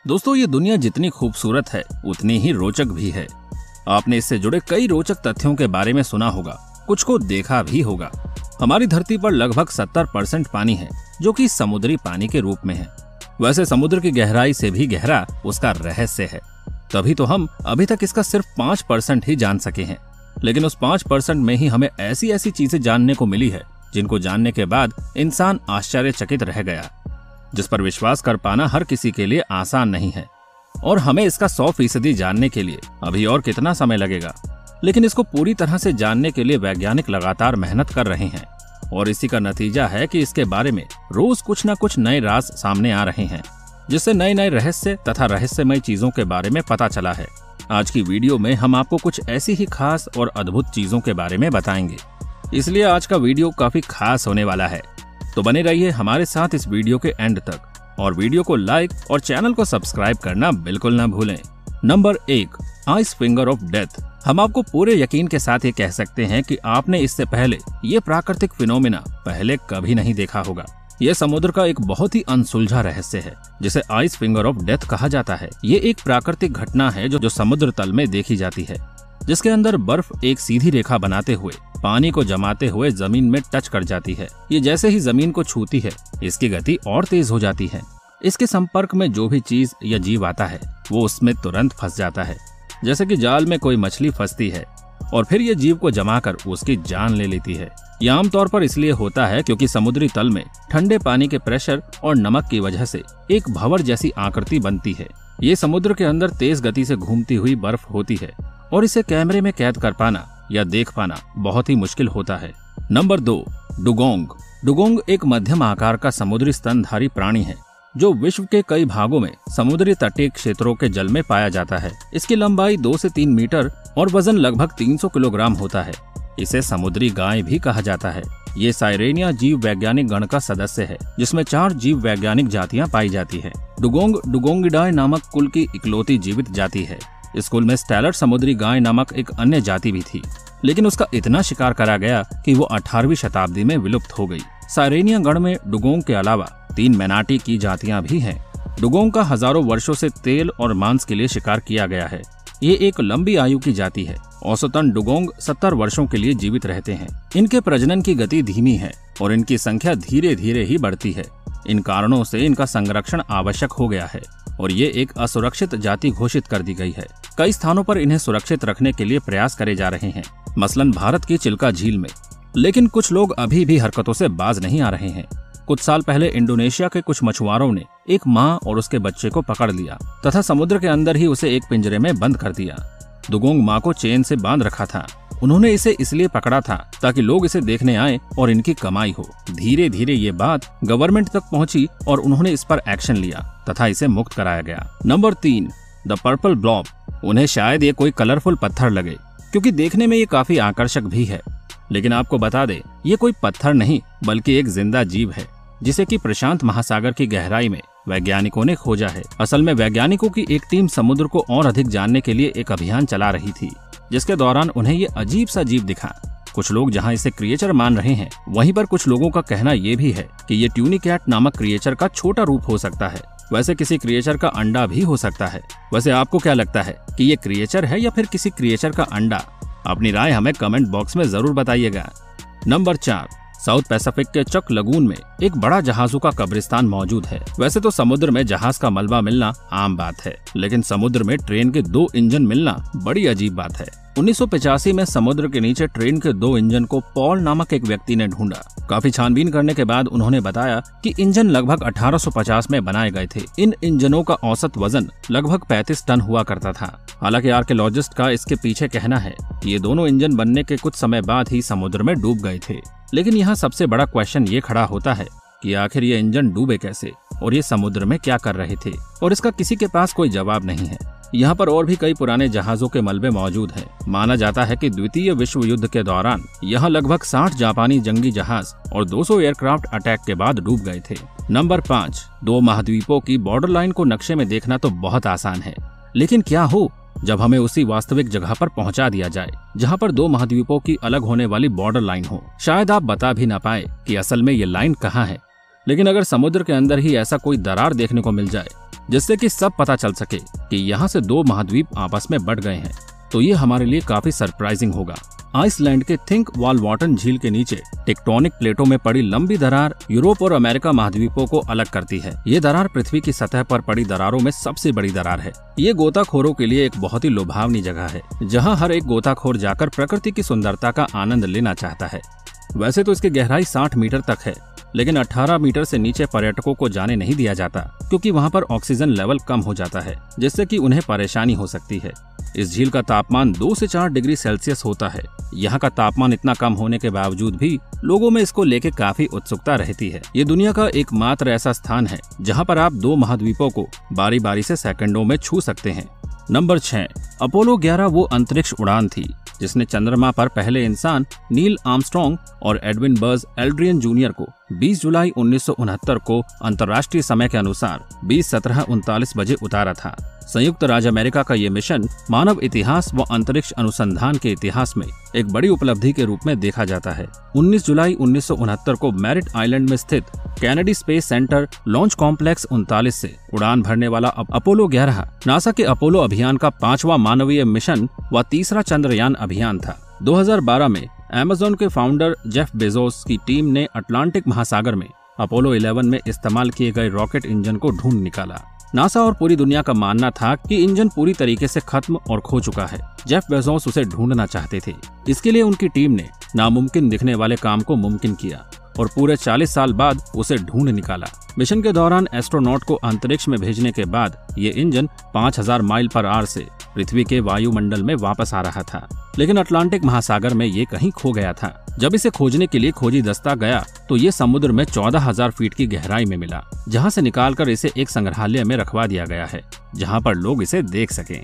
दोस्तों, ये दुनिया जितनी खूबसूरत है उतनी ही रोचक भी है। आपने इससे जुड़े कई रोचक तथ्यों के बारे में सुना होगा, कुछ को देखा भी होगा। हमारी धरती पर लगभग 70% पानी है जो कि समुद्री पानी के रूप में है। वैसे समुद्र की गहराई से भी गहरा उसका रहस्य है, तभी तो हम अभी तक इसका सिर्फ 5% ही जान सके हैं। लेकिन उस 5% में ही हमें ऐसी ऐसी चीजें जानने को मिली है जिनको जानने के बाद इंसान आश्चर्यचकित रह गया, जिस पर विश्वास कर पाना हर किसी के लिए आसान नहीं है। और हमें इसका 100% जानने के लिए अभी और कितना समय लगेगा। लेकिन इसको पूरी तरह से जानने के लिए वैज्ञानिक लगातार मेहनत कर रहे हैं और इसी का नतीजा है कि इसके बारे में रोज कुछ न कुछ नए राज सामने आ रहे हैं, जिससे नए नए रहस्य तथा रहस्यमय चीजों के बारे में पता चला है। आज की वीडियो में हम आपको कुछ ऐसी ही खास और अद्भुत चीजों के बारे में बताएंगे, इसलिए आज का वीडियो काफी खास होने वाला है। तो बने रहिए हमारे साथ इस वीडियो के एंड तक और वीडियो को लाइक और चैनल को सब्सक्राइब करना बिल्कुल ना भूलें। Number 1, ice finger of death. हम आपको पूरे यकीन के साथ ये कह सकते हैं कि आपने इससे पहले ये प्राकृतिक फिनोमिना पहले कभी नहीं देखा होगा। यह समुद्र का एक बहुत ही अनसुलझा रहस्य है जिसे आइस फिंगर ऑफ डेथ कहा जाता है। ये एक प्राकृतिक घटना है जो समुद्र तल में देखी जाती है, जिसके अंदर बर्फ एक सीधी रेखा बनाते हुए पानी को जमाते हुए जमीन में टच कर जाती है। ये जैसे ही जमीन को छूती है, इसकी गति और तेज हो जाती है। इसके संपर्क में जो भी चीज या जीव आता है वो उसमें तुरंत फंस जाता है, जैसे कि जाल में कोई मछली फंसती है और फिर ये जीव को जमाकर उसकी जान ले लेती है। यह आमतौर पर इसलिए होता है क्योंकि समुद्री तल में ठंडे पानी के प्रेशर और नमक की वजह से एक भंवर जैसी आकृति बनती है। ये समुद्र के अंदर तेज गति से घूमती हुई बर्फ होती है और इसे कैमरे में कैद कर पाना या देख पाना बहुत ही मुश्किल होता है। Number 2, dugong. डुगोंग एक मध्यम आकार का समुद्री स्तनधारी प्राणी है जो विश्व के कई भागों में समुद्री तटीय क्षेत्रों के जल में पाया जाता है। इसकी लंबाई 2 से 3 मीटर और वजन लगभग 300 किलोग्राम होता है। इसे समुद्री गाय भी कहा जाता है। ये साइरेनिया जीव वैज्ञानिक गण का सदस्य है, जिसमें 4 जीव वैज्ञानिक जातियां पाई जाती है। डुगोंग डुगोंगिडाए नामक कुल की इकलौती जीवित जाति है। इस कुल में स्टेलर समुद्री गाय नामक एक अन्य जाति भी थी, लेकिन उसका इतना शिकार करा गया कि वो 18वीं शताब्दी में विलुप्त हो गई। साइरेनिया गण में डुगोंग के अलावा 3 मैनाटी की जातियां भी हैं। डुगोंग का हजारों वर्षों से तेल और मांस के लिए शिकार किया गया है। ये एक लंबी आयु की जाति है। औसतन डुगोंग 70 वर्षों के लिए जीवित रहते हैं। इनके प्रजनन की गति धीमी है और इनकी संख्या धीरे धीरे ही बढ़ती है। इन कारणों से इनका संरक्षण आवश्यक हो गया है और ये एक असुरक्षित जाति घोषित कर दी गई है। कई स्थानों पर इन्हें सुरक्षित रखने के लिए प्रयास करे जा रहे हैं, मसलन भारत की चिल्का झील में। लेकिन कुछ लोग अभी भी हरकतों से बाज नहीं आ रहे हैं। कुछ साल पहले इंडोनेशिया के कुछ मछुआरों ने एक माँ और उसके बच्चे को पकड़ लिया तथा समुद्र के अंदर ही उसे एक पिंजरे में बंद कर दिया। डुगोंग माँ को चेन से बांध रखा था। उन्होंने इसे इसलिए पकड़ा था ताकि लोग इसे देखने आए और इनकी कमाई हो। धीरे धीरे ये बात गवर्नमेंट तक पहुंची और उन्होंने इस पर एक्शन लिया तथा इसे मुक्त कराया गया। Number 3, the purple blob. उन्हें शायद ये कोई कलरफुल पत्थर लगे क्योंकि देखने में ये काफी आकर्षक भी है, लेकिन आपको बता दे ये कोई पत्थर नहीं बल्कि एक जिंदा जीव है जिसे कि प्रशांत महासागर की गहराई में वैज्ञानिकों ने खोजा है। असल में वैज्ञानिकों की एक टीम समुद्र को और अधिक जानने के लिए एक अभियान चला रही थी, जिसके दौरान उन्हें ये अजीब सा जीव दिखा। कुछ लोग जहां इसे क्रिएचर मान रहे हैं, वहीं पर कुछ लोगों का कहना ये भी है कि ये ट्यूनिकैट नामक क्रिएचर का छोटा रूप हो सकता है। वैसे किसी क्रिएचर का अंडा भी हो सकता है। वैसे आपको क्या लगता है कि ये क्रिएचर है या फिर किसी क्रिएचर का अंडा? अपनी राय हमें कमेंट बॉक्स में जरूर बताइएगा। नंबर 4, साउथ पैसिफिक के चक लगून में एक बड़ा जहाजों का कब्रिस्तान मौजूद है। वैसे तो समुद्र में जहाज का मलबा मिलना आम बात है, लेकिन समुद्र में ट्रेन के 2 इंजन मिलना बड़ी अजीब बात है। 1985 में समुद्र के नीचे ट्रेन के 2 इंजन को पॉल नामक एक व्यक्ति ने ढूंढा। काफी छानबीन करने के बाद उन्होंने बताया कि इंजन लगभग 1850 में बनाए गए थे। इन इंजनों का औसत वजन लगभग 35 टन हुआ करता था। हालांकि आर्कियोलॉजिस्ट का इसके पीछे कहना है कि ये दोनों इंजन बनने के कुछ समय बाद ही समुद्र में डूब गए थे। लेकिन यहाँ सबसे बड़ा क्वेश्चन ये खड़ा होता है कि आखिर ये इंजन डूबे कैसे और ये समुद्र में क्या कर रहे थे, और इसका किसी के पास कोई जवाब नहीं है। यहाँ पर और भी कई पुराने जहाजों के मलबे मौजूद हैं। माना जाता है कि द्वितीय विश्व युद्ध के दौरान यहाँ लगभग 60 जापानी जंगी जहाज और 200 एयरक्राफ्ट अटैक के बाद डूब गए थे। नंबर 5, 2 महाद्वीपों की बॉर्डर लाइन को नक्शे में देखना तो बहुत आसान है, लेकिन क्या हो जब हमें उसी वास्तविक जगह पर पहुंचा दिया जाए जहां पर 2 महाद्वीपों की अलग होने वाली बॉर्डर लाइन हो। शायद आप बता भी ना पाए कि असल में ये लाइन कहाँ है, लेकिन अगर समुद्र के अंदर ही ऐसा कोई दरार देखने को मिल जाए जिससे कि सब पता चल सके कि यहाँ से दो महाद्वीप आपस में बट गए हैं। तो ये हमारे लिए काफी सरप्राइजिंग होगा। आइसलैंड के थिंक वालवाटन झील के नीचे टेक्टोनिक प्लेटों में पड़ी लंबी दरार यूरोप और अमेरिका महाद्वीपों को अलग करती है। ये दरार पृथ्वी की सतह पर पड़ी दरारों में सबसे बड़ी दरार है। ये गोताखोरों के लिए एक बहुत ही लुभावनी जगह है, जहाँ हर एक गोताखोर जाकर प्रकृति की सुंदरता का आनंद लेना चाहता है। वैसे तो इसकी गहराई 60 मीटर तक है, लेकिन 18 मीटर से नीचे पर्यटकों को जाने नहीं दिया जाता, क्योंकि वहाँ पर ऑक्सीजन लेवल कम हो जाता है, जिससे कि उन्हें परेशानी हो सकती है। इस झील का तापमान 2 से 4 डिग्री सेल्सियस होता है। यहाँ का तापमान इतना कम होने के बावजूद भी लोगों में इसको लेके काफी उत्सुकता रहती है। ये दुनिया का एकमात्र ऐसा स्थान है जहाँ पर आप दो महाद्वीपों को बारी बारी से सेकंडों में छू सकते हैं। नंबर 6, अपोलो 11 वो अंतरिक्ष उड़ान थी जिसने चंद्रमा पर पहले इंसान नील आर्मस्ट्रॉन्ग और एडविन बज एल्ड्रियन जूनियर को 20 जुलाई 1969 को अंतर्राष्ट्रीय समय के अनुसार 20:17:39 बजे उतारा था। संयुक्त राज्य अमेरिका का ये मिशन मानव इतिहास व अंतरिक्ष अनुसंधान के इतिहास में एक बड़ी उपलब्धि के रूप में देखा जाता है। 19 जुलाई 1969 को मैरिट आइलैंड में स्थित Kennedy space centre launch complex 39 से उड़ान भरने वाला अपोलो 11 नासा के अपोलो अभियान का 5वां मानवीय मिशन व तीसरा चंद्रयान अभियान था। 2012 में अमेज़न के फाउंडर जेफ बेजोस की टीम ने अटलांटिक महासागर में अपोलो 11 में इस्तेमाल किए गए रॉकेट इंजन को ढूंढ निकाला। नासा और पूरी दुनिया का मानना था कि इंजन पूरी तरीके से खत्म और खो चुका है। जेफ बेजोस उसे ढूंढना चाहते थे। इसके लिए उनकी टीम ने नामुमकिन दिखने वाले काम को मुमकिन किया और पूरे 40 साल बाद उसे ढूंढ निकाला। मिशन के दौरान एस्ट्रोनॉट को अंतरिक्ष में भेजने के बाद ये इंजन 5000 माइल पर आवर से पृथ्वी के वायुमंडल में वापस आ रहा था, लेकिन अटलांटिक महासागर में ये कहीं खो गया था। जब इसे खोजने के लिए खोजी दस्ता गया तो ये समुद्र में 14,000 फीट की गहराई में मिला, जहां से निकालकर इसे एक संग्रहालय में रखवा दिया गया है, जहां पर लोग इसे देख सकें।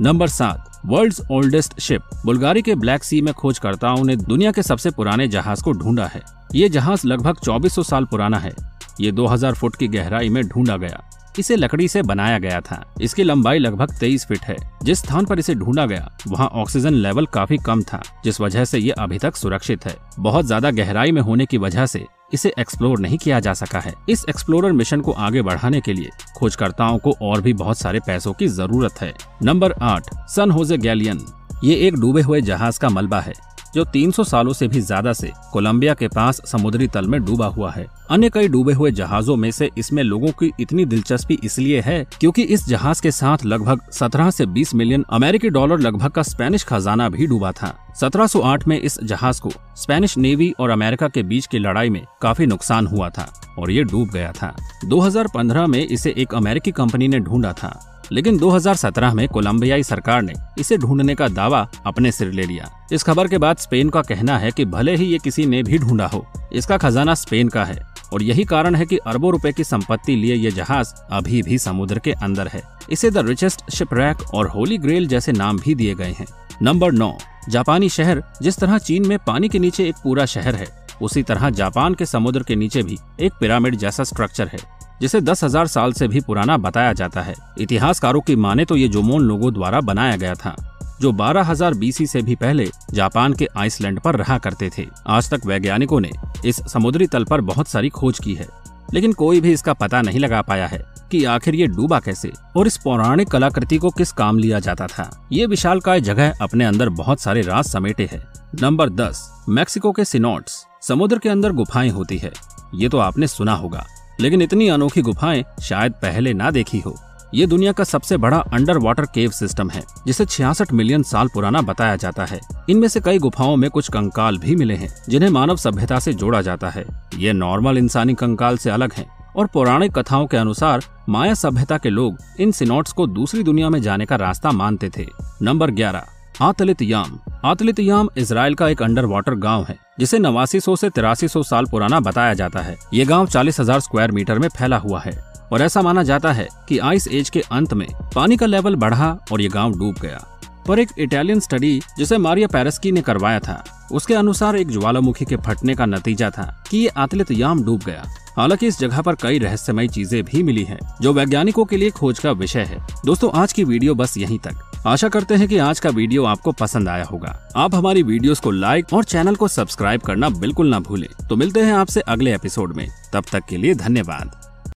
Number 7, world's oldest ship. Bulgaria के ब्लैक सी में खोजकर्ताओं ने दुनिया के सबसे पुराने जहाज को ढूंढा है। ये जहाज लगभग 2400 साल पुराना है। ये 2000 फुट की गहराई में ढूंढा गया। इसे लकड़ी से बनाया गया था। इसकी लंबाई लगभग 23 फीट है। जिस स्थान पर इसे ढूंढा गया वहाँ ऑक्सीजन लेवल काफी कम था, जिस वजह से ये अभी तक सुरक्षित है। बहुत ज्यादा गहराई में होने की वजह से इसे एक्सप्लोर नहीं किया जा सका है। इस एक्सप्लोरर मिशन को आगे बढ़ाने के लिए खोजकर्ताओं को और भी बहुत सारे पैसों की जरूरत है। नंबर 8, सन होजे गैलियन। ये एक डूबे हुए जहाज का मलबा है जो 300 सालों से भी ज्यादा से कोलंबिया के पास समुद्री तल में डूबा हुआ है। अन्य कई डूबे हुए जहाजों में से इसमें लोगों की इतनी दिलचस्पी इसलिए है क्योंकि इस जहाज के साथ लगभग 17 से 20 मिलियन अमेरिकी डॉलर लगभग का स्पेनिश खजाना भी डूबा था। 1708 में इस जहाज को स्पेनिश नेवी और अमेरिका के बीच की लड़ाई में काफी नुकसान हुआ था और ये डूब गया था। 2015 में इसे एक अमेरिकी कंपनी ने ढूंढा था, लेकिन 2017 में कोलंबियाई सरकार ने इसे ढूंढने का दावा अपने सिर ले लिया। इस खबर के बाद स्पेन का कहना है कि भले ही ये किसी ने भी ढूंढा हो, इसका खजाना स्पेन का है और यही कारण है कि अरबों रुपए की संपत्ति लिए ये जहाज अभी भी समुद्र के अंदर है। इसे द रिचेस्ट शिपरैक और होली ग्रेल जैसे नाम भी दिए गए हैं। नंबर 9, जापानी शहर। जिस तरह चीन में पानी के नीचे एक पूरा शहर है, उसी तरह जापान के समुद्र के नीचे भी एक पिरामिड जैसा स्ट्रक्चर है, जिसे 10,000 साल से भी पुराना बताया जाता है। इतिहासकारों की माने तो ये जोमोन लोगों द्वारा बनाया गया था, जो 12,000 BC से भी पहले जापान के आइसलैंड पर रहा करते थे। आज तक वैज्ञानिकों ने इस समुद्री तल पर बहुत सारी खोज की है, लेकिन कोई भी इसका पता नहीं लगा पाया है कि आखिर ये डूबा कैसे और इस पौराणिक कलाकृति को किस काम लिया जाता था। ये विशालकाय जगह अपने अंदर बहुत सारे राज समेटे है। नंबर 10, मैक्सिको के सिनोट्स। समुद्र के अंदर गुफाएं होती है, ये तो आपने सुना होगा, लेकिन इतनी अनोखी गुफाएं शायद पहले ना देखी हो। ये दुनिया का सबसे बड़ा अंडर वाटर केव सिस्टम है, जिसे 66 मिलियन साल पुराना बताया जाता है। इनमें से कई गुफाओं में कुछ कंकाल भी मिले हैं, जिन्हें मानव सभ्यता से जोड़ा जाता है। ये नॉर्मल इंसानी कंकाल से अलग हैं और पौराणिक कथाओं के अनुसार माया सभ्यता के लोग इन सिनोट्स को दूसरी दुनिया में जाने का रास्ता मानते थे। नंबर 11, आतलित याम। आतलित याम इजराइल का एक अंडर वाटर गाँव है, जिसे 8900 से 8300 साल पुराना बताया जाता है। ये गांव 40,000 स्क्वायर मीटर में फैला हुआ है और ऐसा माना जाता है कि आइस एज के अंत में पानी का लेवल बढ़ा और ये गांव डूब गया। पर एक इटालियन स्टडी जिसे मारिया पेरेस्की ने करवाया था, उसके अनुसार एक ज्वालामुखी के फटने का नतीजा था कि ये आतलित याम डूब गया। हालांकि इस जगह पर कई रहस्यमयी चीजें भी मिली हैं, जो वैज्ञानिकों के लिए खोज का विषय है। दोस्तों, आज की वीडियो बस यहीं तक। आशा करते हैं कि आज का वीडियो आपको पसंद आया होगा। आप हमारी वीडियोस को लाइक और चैनल को सब्सक्राइब करना बिल्कुल ना भूलें। तो मिलते हैं आपसे अगले एपिसोड में। तब तक के लिए धन्यवाद।